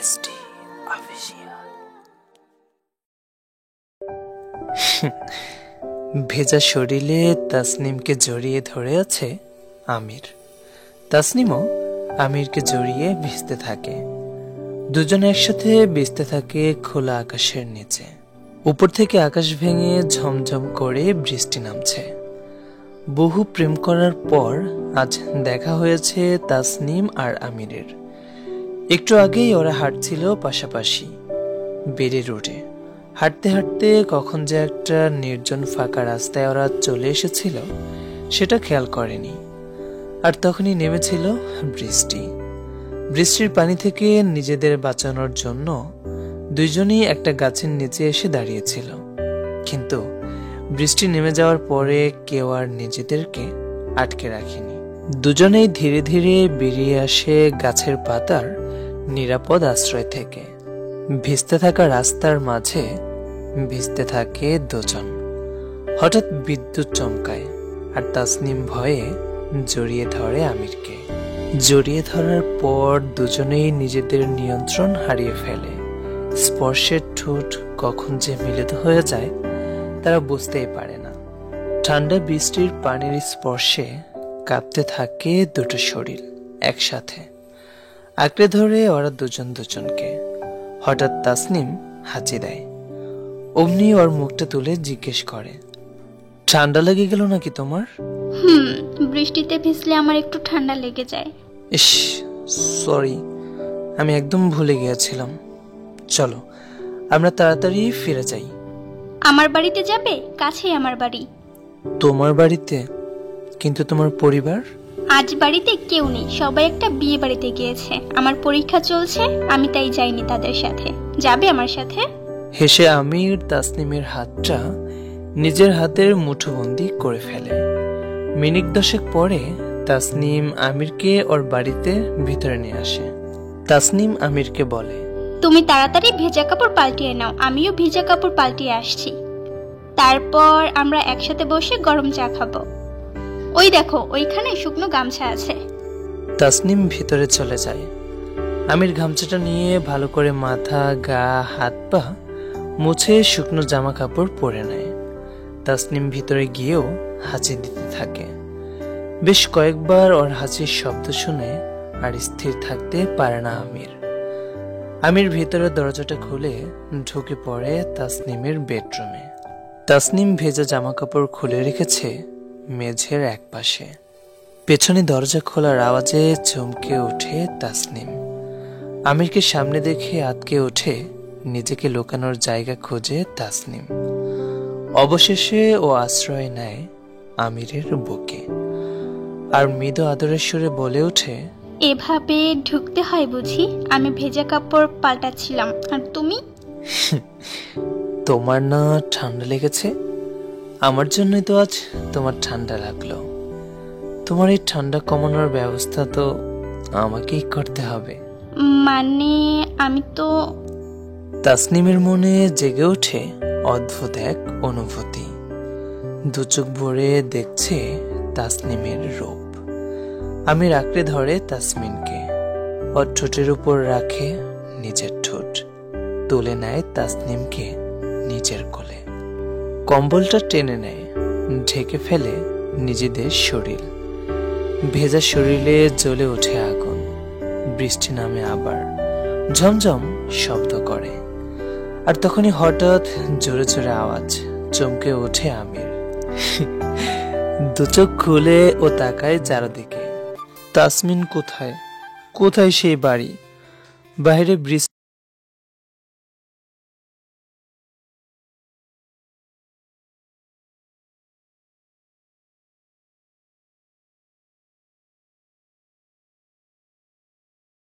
বৃষ্টি অফিসিয়াল। ভেজা শরীরে তাসনিমকে জড়িয়ে ধরে আছে আমির। তাসনিমও আমিরকে জড়িয়ে ভিজতে থাকে। দুজনে একসাথে ভিজতে থাকে খোলা আকাশের নিচে। উপর থেকে আকাশ ভেঙে ঝমঝম করে বৃষ্টি নামছে। বহু প্রেম করার পর আজ দেখা হয়েছে তাসনিম আর আমিরের। একটু আগেই ওরা হাঁটছিল পাশাপাশি বেড়ে রোডে। হাঁটতে হাঁটতে কখন যে একটা নির্জন ফাঁকা রাস্তায় ওরা চলে এসেছিল সেটা খেয়াল করেনি। আর তখনই নেমেছিল বৃষ্টি। বৃষ্টির পানি থেকে নিজেদের বাঁচানোর জন্য দুইজনই একটা গাছের নিচে এসে দাঁড়িয়েছিল। কিন্তু বৃষ্টি নেমে যাওয়ার পরে কেউ আর নিজেদেরকে আটকে রাখেনি। দুজনেই ধীরে ধীরে বেরিয়ে আসে গাছের পাতার নিরাপদ আশ্রয় থেকে। ভিজতে থাকা রাস্তার মাঝে ভিজতে থাকে দুজন। হঠাৎ বিদ্যুৎ চমকায় আর তাসনিম ভয়ে জড়িয়ে ধরে আমিরকে। জড়িয়ে ধরার পর দুজনেই নিজেদের নিয়ন্ত্রণ হারিয়ে ফেলে। স্পর্শের ঠোঁট কখন যে মিলিত হয়ে যায় তারা বুঝতেই পারে না। ঠান্ডা বৃষ্টির পানির স্পর্শে কাঁপতে থাকে দুটো শরীর একসাথে। আঁকড়ে ধরে ওরা দুজন দুজনকে। হঠাৎ তাসনিম হাঁচি দেয়। অমনি ওর মুখটা তুলে জিজ্ঞেস করে, ঠান্ডা লেগে গেল নাকি তোমার? বৃষ্টিতে ভিজলে আমার একটু ঠান্ডা লেগে যায়। ইস, সরি, আমি একদম ভুলে গিয়েছিলাম। চলো আমরা তাড়াতাড়ি ফিরে যাই। আমার বাড়িতে যাবে? কাছেই আমার বাড়ি। তোমার বাড়িতে? কিন্তু তোমার পরিবার? আজ বাড়িতে কেউ নেই, সবাই একটা বিয়ে বাড়িতে গিয়েছে। আমার পরীক্ষা চলছে, আমি তাই যাইনি তাদের সাথে। যাবে আমার সাথে? হেসে আমির তাসনিমের হাতটা নিজের হাতের মুঠোবন্দি করে ফেলে। মিনিট দশেক পরে তাসনিম আমিরকে ওর বাড়িতে ভিতরে নিয়ে আসে। তাসনিম আমিরকে বলে, তুমি তাড়াতাড়ি ভেজা কাপড় পাল্টিয়ে নাও, আমিও ভেজা কাপড় পাল্টিয়ে আসছি। তারপর আমরা একসাথে বসে গরম চা খাবো। ওই দেখো, ওইখানে শুকনো গামছা আছে। তাসনিম ভিতরে চলে যায়। আমির গামছাটা নিয়ে ভালো করে মাথা, গা, হাত পা মুছে শুকনো জামা কাপড় পরে নেয়। তাসনিম ভিতরে গিয়েও হাঁচি দিতে থাকে। বেশ কয়েকবার ওর হাঁচির শব্দ শুনে আর স্থির থাকতে পারে না আমির। আমির ভিতরে দরজাটা খুলে ঢুকে পড়ে তাসনিমের বেডরুমে। তাসনিম ভেজা জামা কাপড় খুলে রেখেছে মেঝের এক পাশে। পেছনে দরজা খোলার আওয়াজে চমকে ওঠে তাসনিম। আমিরকে সামনে দেখে আটকে ওঠে। নিজেকে লুকানোর জায়গা খোঁজে তাসনিম। অবশেষে ও আশ্রয় নেয় আমিরের বুকে আর মৃদু আদরের সুরে বলে ওঠে, এভাবে ঢুকতে হয় বুঝি? আমি ভেজা কাপড় পাল্টাচ্ছিলাম আর তুমি? তোমার না ঠান্ডা লেগেছে? আমার জন্যই তো আজ তোমার ঠান্ডা লাগলো। তোমার এই ঠান্ডা কমানোর ব্যবস্থা তো আমাকেই করতে হবে। মানে আমি তো। তাসনিমের মনে জেগে ওঠে অদ্ভুত এক অনুভূতি। দু চোখ ভরে দেখছে তাসনিমের রূপ। আমির আঁকড়ে ধরে তাসমিনকে। ওর ঠোঁটের উপর রাখে নিজের ঠোঁট। তুলে নেয় তাসনিমকে নিজের কোলে। কম্বলটা টেনে নেয়, ঢেকে ফেলে নিজেদের শরীর। ভেজা শরীরে জ্বলে ওঠে আগুন। বৃষ্টি নামে আবার, ঝমঝম শব্দ করে। আর তখনই হঠাৎ জোরে জোরে আওয়াজ। চমকে ওঠে আমির। দু চোখ খুলে ও তাকায় চারদিকে। তাসমিন কোথায়? কোথায় সেই বাড়ি? বাইরে বৃষ্টি